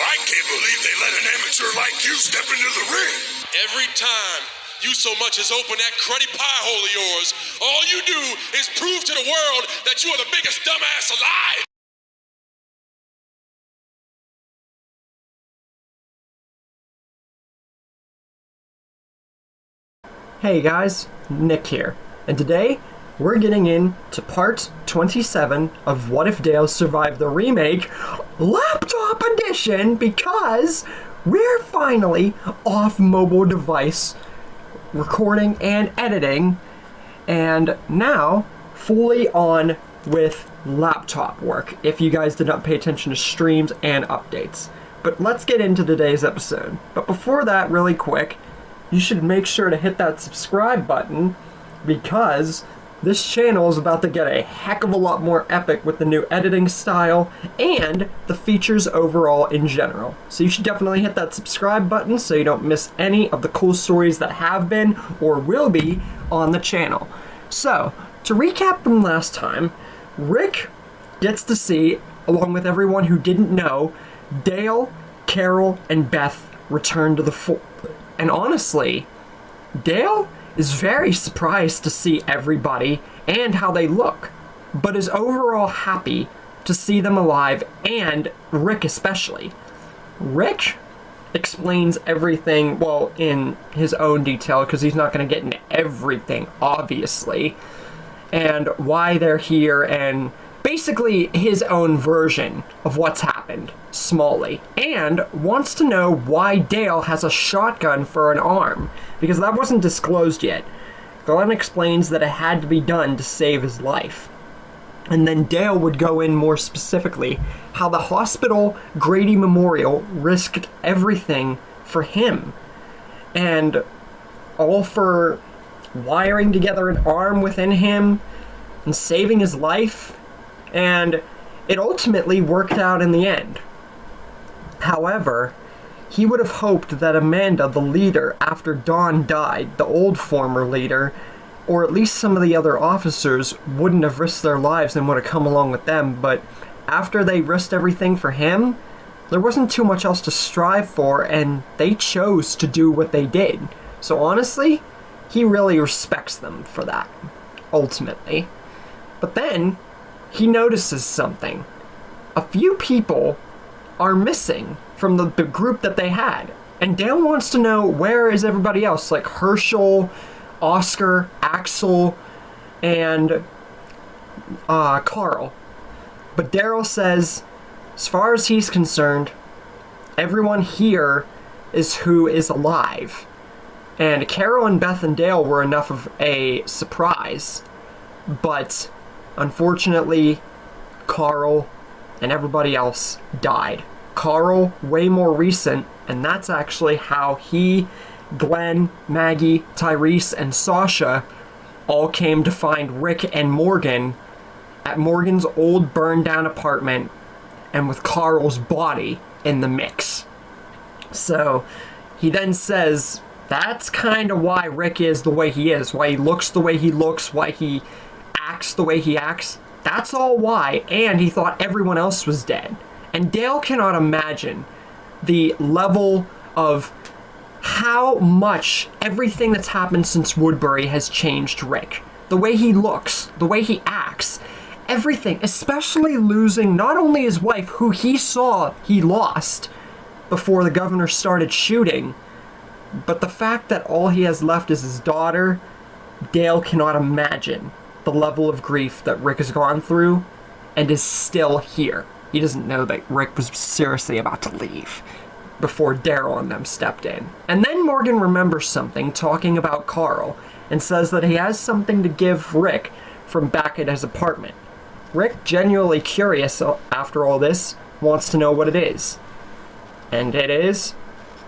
I can't believe they let an amateur like you step into the ring. Every time you so much as open that cruddy pie hole of yours, all you do is prove to the world that you are the biggest dumbass alive. Hey guys, Nick here, and today we're getting into part 27 of What If Dale Survived the Remake Laptop Edition, because we're finally off mobile device recording and editing, and now fully on with laptop work, if you guys did not pay attention to streams and updates. But let's get into today's episode. But before that, really quick, you should make sure to hit that subscribe button, because this channel is about to get a heck of a lot more epic with the new editing style and the features overall in general. So you should definitely hit that subscribe button so you don't miss any of the cool stories that have been or will be on the channel. So, to recap from last time, Rick gets to see, along with everyone who didn't know, Dale, Carol, and Beth return to the fort. And honestly, Dale is very surprised to see everybody and how they look, but is overall happy to see them alive, and Rick especially. Rick explains everything, well, in his own detail, because he's not going to get into everything, obviously, and why they're here, and basically his own version of what's happened, smallly, and wants to know why Dale has a shotgun for an arm, because that wasn't disclosed yet. Glenn explains that it had to be done to save his life. And then Dale would go in more specifically how the hospital Grady Memorial risked everything for him, and all for wiring together an arm within him and saving his life. And it ultimately worked out in the end. However, he would have hoped that Amanda, the leader, after Dawn died, the old former leader, or at least some of the other officers, wouldn't have risked their lives and would have come along with them. But after they risked everything for him, there wasn't too much else to strive for, and they chose to do what they did. So honestly, he really respects them for that, ultimately. But then he notices something. A few people are missing from the group that they had. And Dale wants to know, where is everybody else? Like Herschel, Oscar, Axel, and Carl. But Daryl says, as far as he's concerned, everyone here is who is alive. And Carol and Beth and Dale were enough of a surprise. But unfortunately, Carl and everybody else died. Carl, way more recent, and that's actually how he, Glenn, Maggie, Tyrese, and Sasha all came to find Rick and Morgan at Morgan's old burned down apartment, and with Carl's body in the mix. So he then says that's kind of why Rick is the way he is, why he looks the way he looks, why he acts the way he acts. That's all why, and he thought everyone else was dead. And Dale cannot imagine the level of how much everything that's happened since Woodbury has changed Rick. The way he looks, the way he acts, everything, especially losing not only his wife, who he saw he lost before the governor started shooting, but the fact that all he has left is his daughter. Dale cannot imagine the level of grief that Rick has gone through and is still here. He doesn't know that Rick was seriously about to leave before Daryl and them stepped in. And then Morgan remembers something talking about Carl and says that he has something to give Rick from back at his apartment. Rick, genuinely curious after all this, wants to know what it is. And it is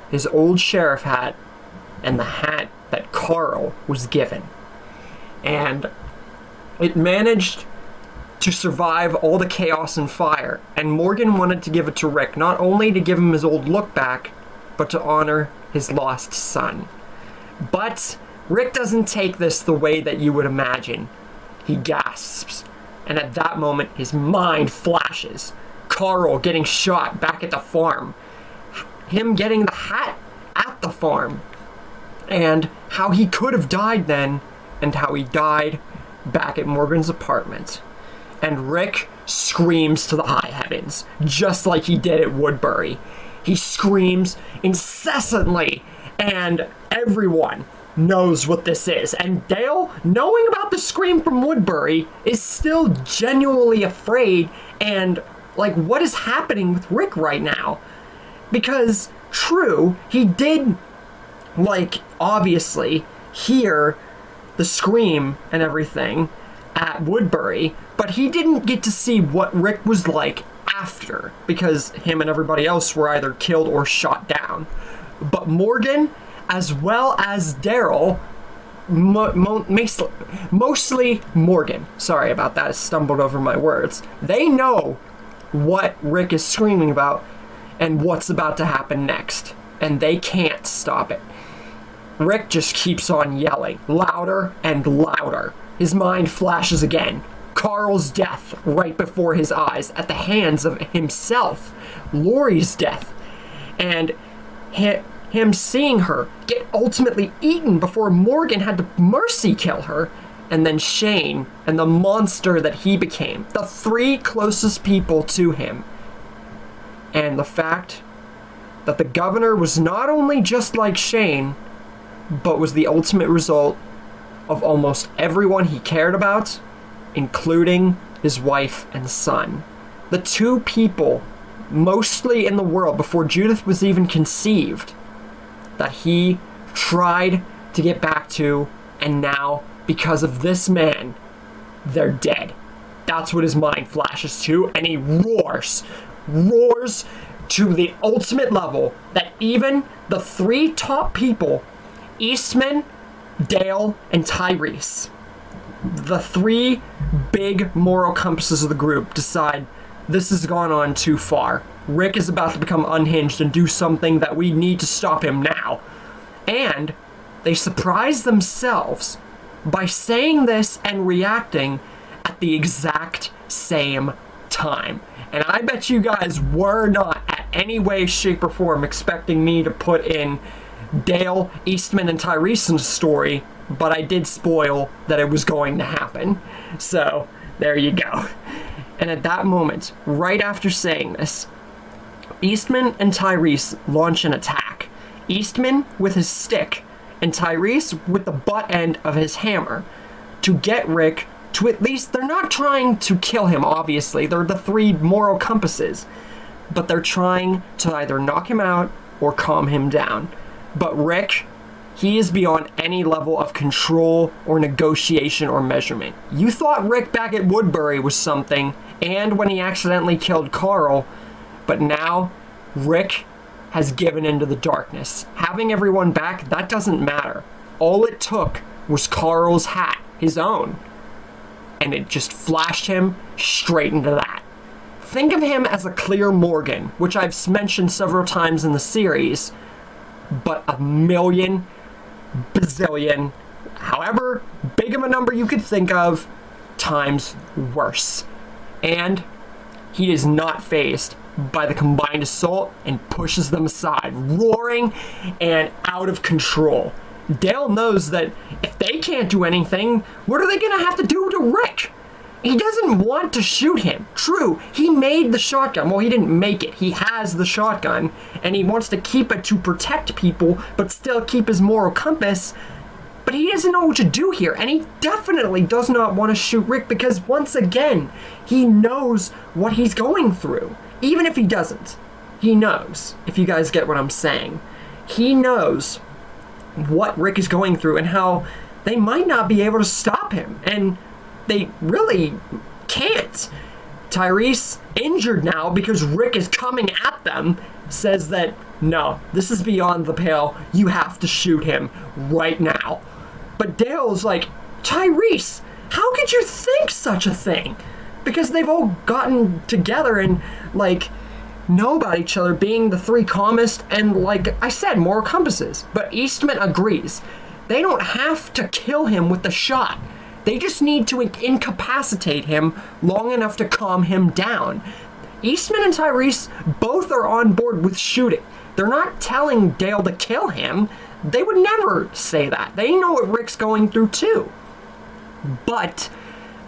his old sheriff hat and the hat that Carl was given. And it managed to survive all the chaos and fire, and Morgan wanted to give it to Rick, not only to give him his old look back, but to honor his lost son. But Rick doesn't take this the way that you would imagine. He gasps, and at that moment his mind flashes. Carl getting shot back at the farm, him getting the hat at the farm, and how he could have died then, and how he died back at Morgan's apartment. And Rick screams to the high heavens, just like he did at Woodbury. He screams incessantly, and everyone knows what this is. And Dale, knowing about the scream from Woodbury, is still genuinely afraid and like, what is happening with Rick right now? Because, true, he did, like, obviously hear the scream and everything at Woodbury, but he didn't get to see what Rick was like after, because him and everybody else were either killed or shot down. But Morgan, as well as Daryl, mostly Morgan, sorry about that, I stumbled over my words, they know what Rick is screaming about and what's about to happen next, and they can't stop it. Rick just keeps on yelling, louder and louder. His mind flashes again. Carl's death right before his eyes at the hands of himself. Lori's death. And him seeing her get ultimately eaten before Morgan had to mercy kill her. And then Shane and the monster that he became. The three closest people to him. And the fact that the governor was not only just like Shane, but was the ultimate result of almost everyone he cared about, including his wife and son. The two people, mostly in the world before Judith was even conceived, that he tried to get back to, and now, because of this man, they're dead. That's what his mind flashes to, and he roars to the ultimate level that even the three top people, Eastman, Dale, and Tyrese, the three big moral compasses of the group, decide this has gone on too far. Rick is about to become unhinged and do something that we need to stop him now. And they surprise themselves by saying this and reacting at the exact same time. And I bet you guys were not at any way, shape, or form expecting me to put in Dale, Eastman, and Tyrese's story, but I did spoil that it was going to happen. So, there you go. And at that moment, right after saying this, Eastman and Tyrese launch an attack. Eastman with his stick, and Tyrese with the butt end of his hammer, to get Rick to at least, they're not trying to kill him, obviously, they're the three moral compasses, but they're trying to either knock him out or calm him down. But Rick, he is beyond any level of control or negotiation or measurement. You thought Rick back at Woodbury was something, and when he accidentally killed Carl, but now Rick has given into the darkness. Having everyone back, that doesn't matter. All it took was Carl's hat, his own, and it just flashed him straight into that. Think of him as a clear Morgan, which I've mentioned several times in the series, but a million, bazillion, however big of a number you could think of, times worse. And he is not fazed by the combined assault and pushes them aside, roaring and out of control. Dale knows that if they can't do anything, what are they gonna have to do to Rick? He doesn't want to shoot him. True, he made the shotgun. Well, he didn't make it. He has the shotgun, and he wants to keep it to protect people, but still keep his moral compass. But he doesn't know what to do here, and he definitely does not want to shoot Rick because, once again, he knows what he's going through. Even if he doesn't, he knows, if you guys get what I'm saying. He knows what Rick is going through and how they might not be able to stop him, and they really can't. Tyrese, injured now because Rick is coming at them, says that, no, this is beyond the pale. You have to shoot him right now. But Dale's like, Tyrese, how could you think such a thing? Because they've all gotten together and, like, know about each other, being the three calmest and, like I said, moral compasses. But Eastman agrees. They don't have to kill him with the shot. They just need to incapacitate him long enough to calm him down. Eastman and Tyrese both are on board with shooting. They're not telling Dale to kill him. They would never say that. They know what Rick's going through too. But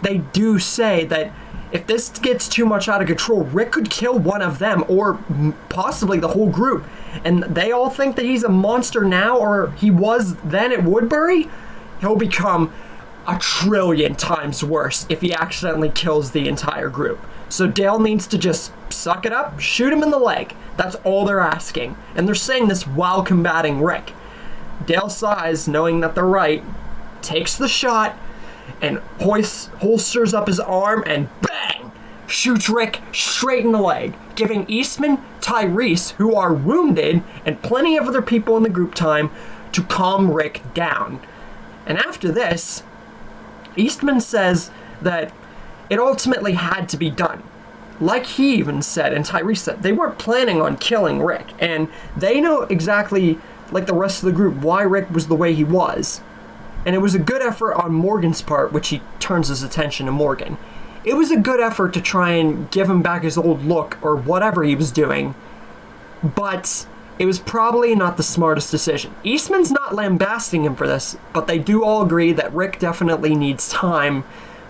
they do say that if this gets too much out of control, Rick could kill one of them or possibly the whole group. And they all think that he's a monster now, or he was then at Woodbury. He'll become a trillion times worse if he accidentally kills the entire group. So Dale needs to just suck it up, shoot him in the leg. That's all they're asking. And they're saying this while combating Rick. Dale sighs, knowing that they're right, takes the shot, and holsters up his arm and bang! Shoots Rick straight in the leg, giving Eastman, Tyrese, who are wounded, and plenty of other people in the group time to calm Rick down. And after this, Eastman says that it ultimately had to be done. Like he even said, and Tyrese said, they weren't planning on killing Rick, and they know exactly, like the rest of the group, why Rick was the way he was. And it was a good effort on Morgan's part, which he turns his attention to Morgan. It was a good effort to try and give him back his old look, or whatever he was doing, but it was probably not the smartest decision. Eastman's not lambasting him for this, but they do all agree that Rick definitely needs time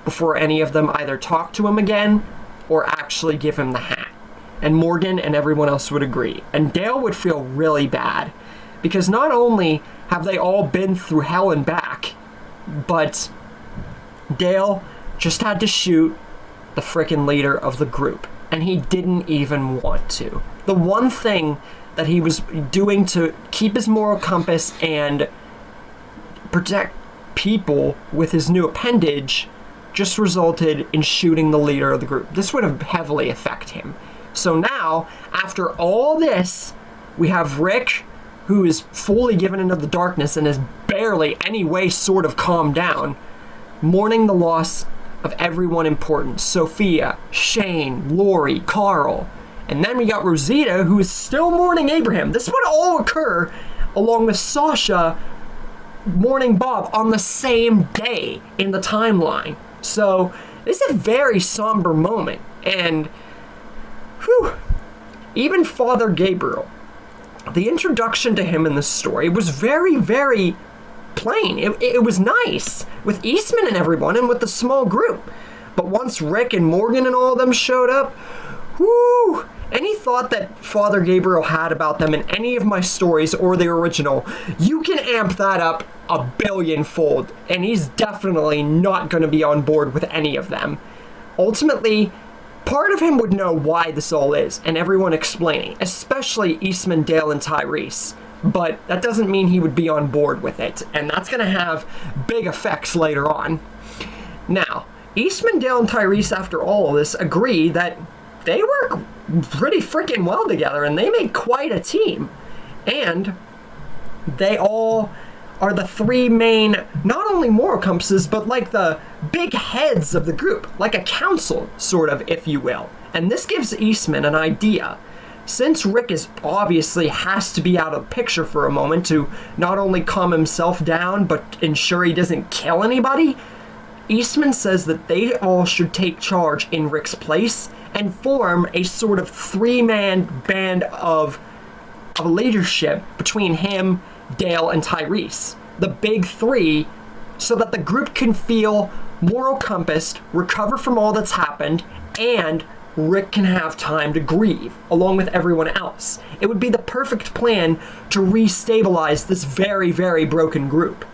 before any of them either talk to him again or actually give him the hat. And Morgan and everyone else would agree. And Dale would feel really bad, because not only have they all been through hell and back, but Dale just had to shoot the frickin' leader of the group, and he didn't even want to. The one thing that he was doing to keep his moral compass and protect people with his new appendage just resulted in shooting the leader of the group. This would have heavily affected him. So now, after all this, we have Rick, who is fully given into the darkness and is barely any way sort of calmed down, mourning the loss of everyone important. Sophia, Shane, Lori, Carl. And then we got Rosita, who is still mourning Abraham. This would all occur along with Sasha mourning Bob on the same day in the timeline. So this is a very somber moment. And even Father Gabriel, the introduction to him in this story was very, very plain. It was nice with Eastman and everyone and with the small group. But once Rick and Morgan and all of them showed up, any thought that Father Gabriel had about them in any of my stories or the original, you can amp that up a billionfold, and he's definitely not going to be on board with any of them. Ultimately, part of him would know why this all is, and everyone explaining, especially Eastman, Dale, and Tyrese. But that doesn't mean he would be on board with it, and that's going to have big effects later on. Now, Eastman, Dale, and Tyrese, after all of this, agree that they work pretty freaking well together, and they make quite a team. And they all are the three main, not only moral compasses, but like the big heads of the group, like a council, sort of, if you will. And this gives Eastman an idea. Since Rick is obviously has to be out of the picture for a moment to not only calm himself down, but ensure he doesn't kill anybody, Eastman says that they all should take charge in Rick's place and form a sort of three-man band of leadership between him, Dale, and Tyrese. The big three, so that the group can feel moral compassed, recover from all that's happened, and Rick can have time to grieve, along with everyone else. It would be the perfect plan to restabilize this very, very broken group.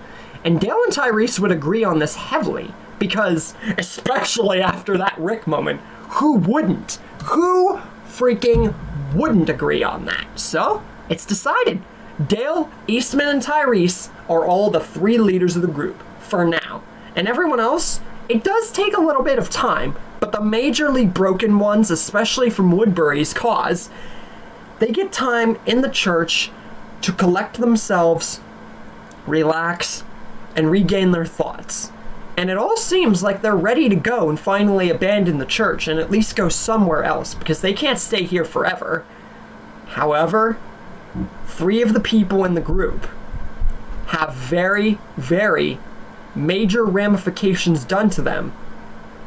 And Dale and Tyrese would agree on this heavily, because, especially after that Rick moment, who wouldn't? Who freaking wouldn't agree on that? So, it's decided. Dale, Eastman, and Tyrese are all the three leaders of the group, for now. And everyone else, it does take a little bit of time, but the majorly broken ones, especially from Woodbury's cause, they get time in the church to collect themselves, relax, and regain their thoughts. And it all seems like they're ready to go and finally abandon the church and at least go somewhere else, because they can't stay here forever. However, three of the people in the group have very, very major ramifications done to them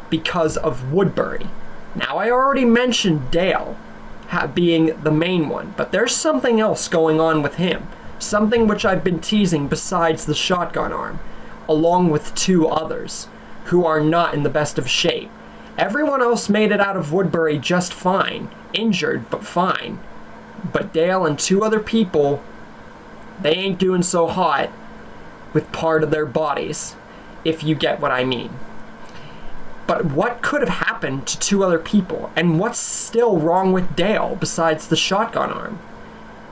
because of Woodbury. Now, I already mentioned Dale being the main one, but there's something else going on with him. Something which I've been teasing besides the shotgun arm, along with 2 others, who are not in the best of shape. Everyone else made it out of Woodbury just fine. Injured, but fine. But Dale and 2 other people, they ain't doing so hot with part of their bodies, if you get what I mean. But what could have happened to 2 other people? And what's still wrong with Dale besides the shotgun arm?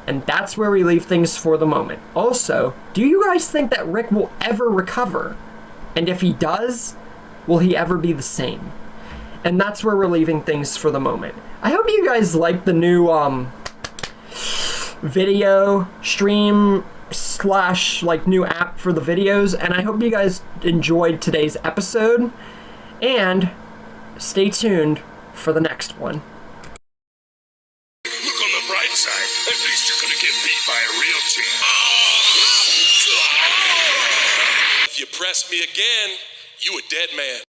And that's where we leave things for the moment. Also, do you guys think that Rick will ever recover? And if he does, will he ever be the same? And that's where we're leaving things for the moment. I hope you guys like the new video stream / like new app for the videos, and I hope you guys enjoyed today's episode, and stay tuned for the next one. Look on the bright side. At least you're gonna get beat by a real team. If you press me again, you a dead man.